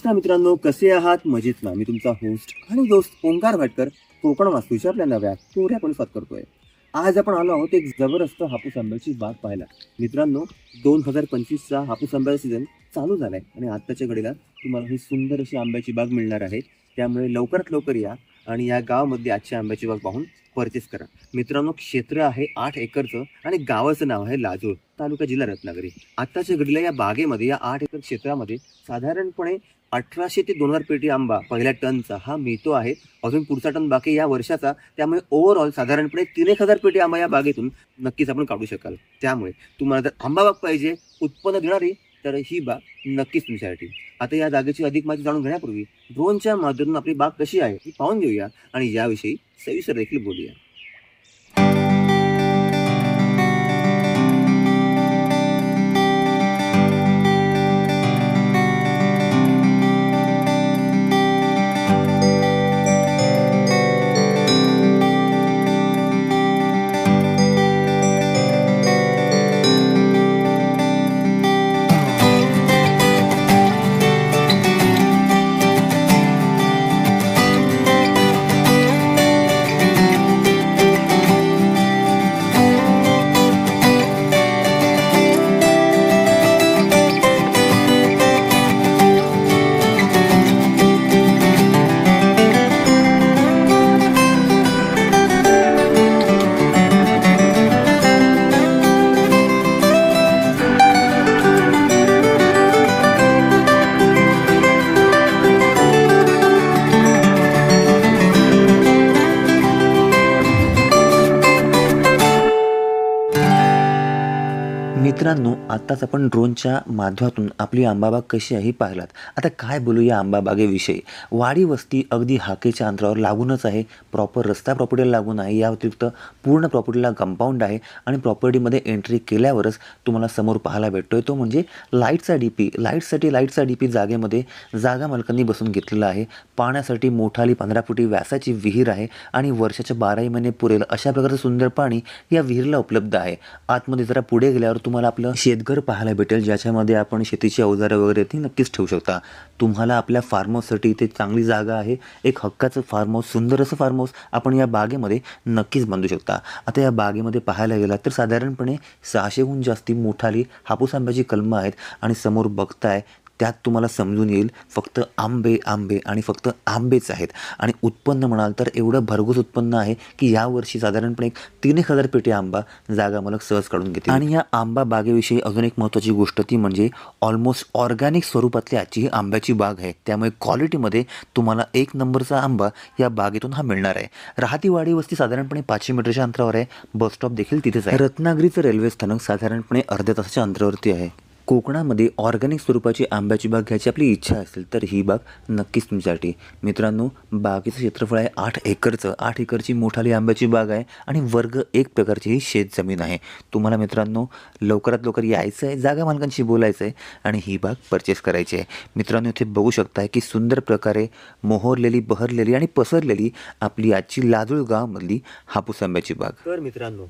नमस्कार मित्रांनो, कसे आहात? मजेत ना? मी तुमचा होस्ट आणि दोस्त ओंकार भाटकर कोकण वास्तूच्या आपल्या नव्या कोऱ्या पण साथ करतोय. आज आपण आलो आहोत एक जबरदस्त हापूस आंब्याची बाग पाहायला. मित्रांनो, 2025चा हापूस आंब्याचा सीझन चालू झालाय आणि आत्ताच्या घडीला तुम्हाला ही सुंदर अशी आंब्याची बाग मिळणार आहे. त्यामुळे लवकरात लवकर या आणि या गावामध्ये आजची आंब्याची बाग पाहून परचेस करा. मित्रांनो, क्षेत्र आहे 8 एकरचं आणि गावाचं नाव आहे लाजूळ, तालुका जिल्हा रत्नागिरी. आत्ताच्या घडीला या बागेमध्ये, या 8 एकर क्षेत्रामध्ये साधारणपणे 1800 ते 2000 पेटी आंबा पहिल्या टनचा हा मिळतो आहे. अजून पुढचा टन बाकी या वर्षाचा. त्यामुळे ओव्हरऑल साधारणपणे 3000 पेटी आंबा या बागेतून नक्कीच आपण काढू शकाल. त्यामुळे तुम्हाला जर आंबा बाग पाहिजे, उत्पन्न देणारी, तर ही बाग नक्कीच तुमच्यासाठी. आता या जागेची अधिक माहिती जाणून घेण्यापूर्वी ड्रोनच्या माध्यमातून आपली बाग कशी आहे ही पाहून घेऊया आणि याविषयी सविस्तर देखील बोलूया. मित्रांनो, आत्ताच आपण ड्रोनच्या माध्यमातून आपली आंबाबाग कशी आहे पाहिलात. आता काय बोलू या आंबाबागेविषयी. वाडी वस्ती अगदी हाकेच्या अंतरावर लागूनच आहे. प्रॉपर रस्ता प्रॉपर्टीला लागून आहे. या व्यतिरिक्त पूर्ण प्रॉपर्टीला कंपाऊंड आहे आणि प्रॉपर्टीमध्ये एंट्री केल्यावरच तुम्हाला समोर पाहायला भेटतोय तो म्हणजे लाईटचा डीपी. लाईटचा डीपी जागेमध्ये जागा मालकांनी बसून घेतलेला आहे. पाण्यासाठी मोठाली 15 फुटी व्यासाची विहीर आहे आणि वर्षाच्या 12 महिने पुरेल अशा प्रकारचं सुंदर पाणी या विहिरीला उपलब्ध आहे. आतमध्ये जरा पुढे गेल्यावर तुम्हाला आपलं शेतघर पाहायला भेटेल, ज्याच्यामध्ये आपण शेतीची अवजारं वगैरे ती नक्कीच ठेवू शकता. तुम्हाला आपल्या फार्म हाऊससाठी इथे चांगली जागा आहे. एक हक्काचं फार्म हाऊस, सुंदर असं फार्म हाऊस आपण या बागेमध्ये नक्कीच बांधू शकता. आता या बागेमध्ये पाहायला गेला तर साधारणपणे 600हून जास्ती मोठाली हापूस आंब्याची कलमं आहेत आणि समोर बघताय त्यात तुम्हाला समजून येईल फक्त आंबे आणि फक्त आंबेच आहेत. आणि उत्पन्न म्हणाल तर एवढं भरघोस उत्पन्न आहे की यावर्षी साधारणपणे 3000 पेटी आंबा जागा मालक सहज काढून घेतील. आणि या आंबा बागेविषयी अजून एक महत्त्वाची गोष्ट ती म्हणजे ऑलमोस्ट ऑर्गॅनिक स्वरूपातली आजची ही आंब्याची बाग आहे. त्यामुळे क्वालिटीमध्ये तुम्हाला 1 नंबरचा आंबा या बागेतून हा मिळणार आहे. राहती वाडी वस्ती साधारणपणे 500 मीटरच्या अंतरावर आहे. बसस्टॉप देखील तिथेच आहे. रत्नागिरीचं रेल्वे स्थानक साधारणपणे अर्ध्या तासाच्या अंतरावरती आहे. कोकणामध्ये ऑर्गॅनिक स्वरूपाची आंब्याची बाग घ्यायची आपली इच्छा असेल तर ही बाग नक्कीच तुमच्यासाठी. मित्रांनो, बागेचं क्षेत्रफळ आहे 8 एकरचं. 8 एकरची मोठाली आंब्याची बाग आहे आणि वर्ग 1 प्रकारची ही शेत जमीन आहे. तुम्हाला मित्रांनो लवकरात लवकर यायचं आहे, जागा मालकांशी बोलायचं आहे आणि ही बाग परचेस करायची आहे. मित्रांनो, इथे बघू शकताय की सुंदर प्रकारे मोहरलेली, बहरलेली आणि पसरलेली आपली आजची लाजूळ गावामधली हापूस आंब्याची बाग. तर मित्रांनो,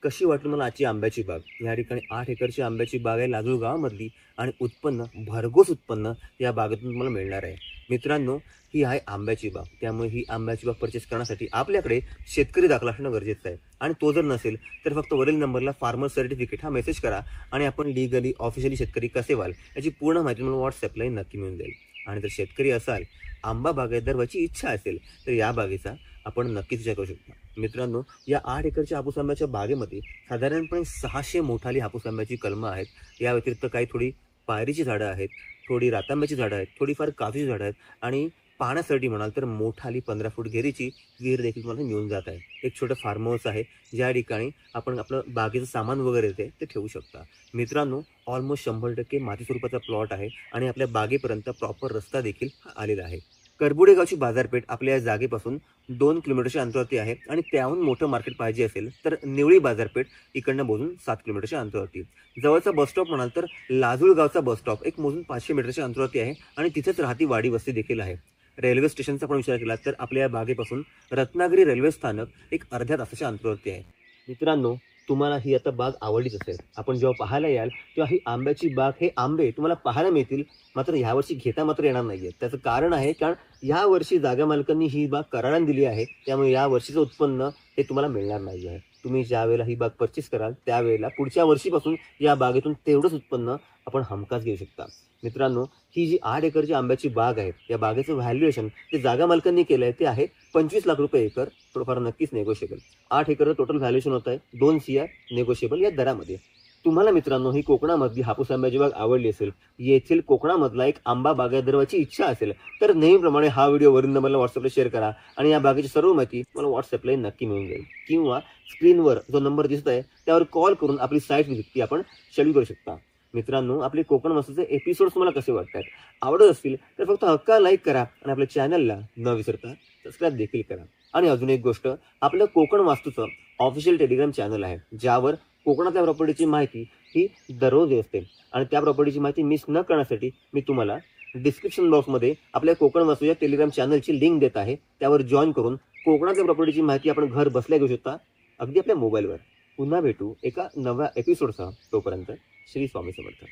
कशी वाटली मला आजची आंब्याची बाग. या ठिकाणी 8 एकरची आंब्याची बाग आहे लाजूळ गावामधली आणि उत्पन्न, भरघोस उत्पन्न या बागेतून तुम्हाला मिळणार आहे. मित्रांनो, ही आहे आंब्याची बाग. त्यामुळे ही आंब्याची बाग परचेस करण्यासाठी आपल्याकडे शेतकरी दाखला असणं गरजेचं आहे. आणि तो जर नसेल तर फक्त वरील नंबरला फार्मर सर्टिफिकेट हा मेसेज करा आणि आपण लीगली ऑफिशियली शेतकरी कसे व्हाल याची पूर्ण माहिती मला व्हॉट्सअपला नक्की मिळून जाईल. आणि जर शेतकरी असाल, आंबा बागायतदार व्हायची इच्छा असेल तर या बागेचा आपण नक्कीच विचार करू शकता. मित्रांनो, या 8 एकरच्या हापूस आंब्याच्या बागेमध्ये साधारणपणे 600 मोठाली हापूस आंब्याची कलमं आहेत. या व्यतिरिक्त काही थोडी पायरीची झाडं आहेत, थोडी रातांब्याची झाडं आहेत, थोडीफार काजूची झाडं आहेत आणि पाण्यासाठी म्हणाल तर मोठाली 15 फूट घेरीची विहीर देखील तुम्हाला मिळून जात आहे. एक छोटं फार्म हाऊस आहे ज्या ठिकाणी आपण आपलं बागेचं सामान वगैरे ते ठेवू शकता. मित्रांनो, ऑलमोस्ट 100% माती स्वरूपाचा प्लॉट आहे आणि आपल्या बागेपर्यंत प्रॉपर रस्ता देखील आलेला आहे. करबुडे गावची बाजारपेठ आपल्या या जागेपासून 2 किलोमीटरच्या अंतरावरती आहे आणि त्याहून मोठं मार्केट पाहिजे असेल तर निवळी बाजारपेठ इकडनं मोजून 7 किलोमीटरच्या अंतरावरती. जवळचा बसस्टॉप म्हणाल तर लाजूळ गावचा बसस्टॉप एक मोजून 500 मीटरच्या अंतरावरती आहे आणि तिथेच राहती वाडी वस्ती देखील आहे. रेल्वे स्टेशनचा पण विचार केला तर आपल्या या बागेपासून रत्नागिरी रेल्वे स्थानक एक अर्ध्या तासाच्या अंतरावरती आहे. मित्रांनो, तुम्हाला ही आता बाग आवडलीच असेल. आपण जेव्हा पाहायला याल तेव्हा ही आंब्याची बाग, हे आंबे तुम्हाला पाहायला मिळतील, मात्र ह्यावर्षी घेता मात्र येणार नाहीये. त्याचं कारण आहे, कारण यावर्षी जागा मालकांनी ही बाग कराराने दिली आहे. त्यामुळे या वर्षीचं उत्पन्न हे तुम्हाला मिळणार नाही आहे. तुम्ही ज्यावेळेला ही बाग परचेस कराल त्यावेळेला पुढच्या वर्षीपासून या बागेतून तेवढंच उत्पन्न आपण हमखास घेऊ शकता. मित्रांनो, ही जी 8 एकरची आंब्याची बाग आहे, या बागेचं व्हॅल्युएशन जे जागा मालकांनी केलं आहे ते आहे 25 लाख रुपये एकर. थोडंफार नक्कीच नेगोशिएबल. 8 एकरचं टोटल व्हॅल्युएशन होत आहे 2 CR नेगोशिएबल या दरामध्ये. तुम्हाला मित्रांनो ही कोकणामधली हापूस आंब्याची बाग आवडली असेल, येथील कोकणामधला एक आंबा बागायतदाराची इच्छा असेल, तर नेहमीप्रमाणे हा व्हिडिओ वरील नंबरला व्हॉट्सअपला शेअर करा आणि या बागेची सर्व माहिती मला व्हॉट्सअपला नक्की मिळून जाईल. किंवा स्क्रीनवर जो नंबर दिसत आहे त्यावर कॉल करून आपली साईट व्हिजिट ती आपण शेड्यूल करू शकता. मित्रांनो, आपले कोकण मस्तचे एपिसोड्स तुम्हाला कसे वाटतात? आवडत असतील तर फक्त हक्का लाईक करा आणि आपल्या चॅनलला न विसरता सबस्क्राईब देखील करा. आणि अजून एक गोष्ट, आपलं कोकण वास्तूचं ऑफिशियल टेलिग्राम चॅनल आहे, ज्यावर कोकणातल्या प्रॉपर्टीची माहिती ही दररोज असते. आणि त्या प्रॉपर्टीची माहिती मिस न करण्यासाठी मी तुम्हाला डिस्क्रिप्शन बॉक्समध्ये आपल्या कोकण वास्तू या टेलिग्राम चॅनलची लिंक देत आहे. त्यावर जॉईन करून कोकणातल्या प्रॉपर्टीची माहिती आपण घर बसल्या घेऊ शकता, अगदी आपल्या मोबाईलवर. पुन्हा भेटू एका नव्या एपिसोडसह. तोपर्यंत श्री स्वामी समर्थ.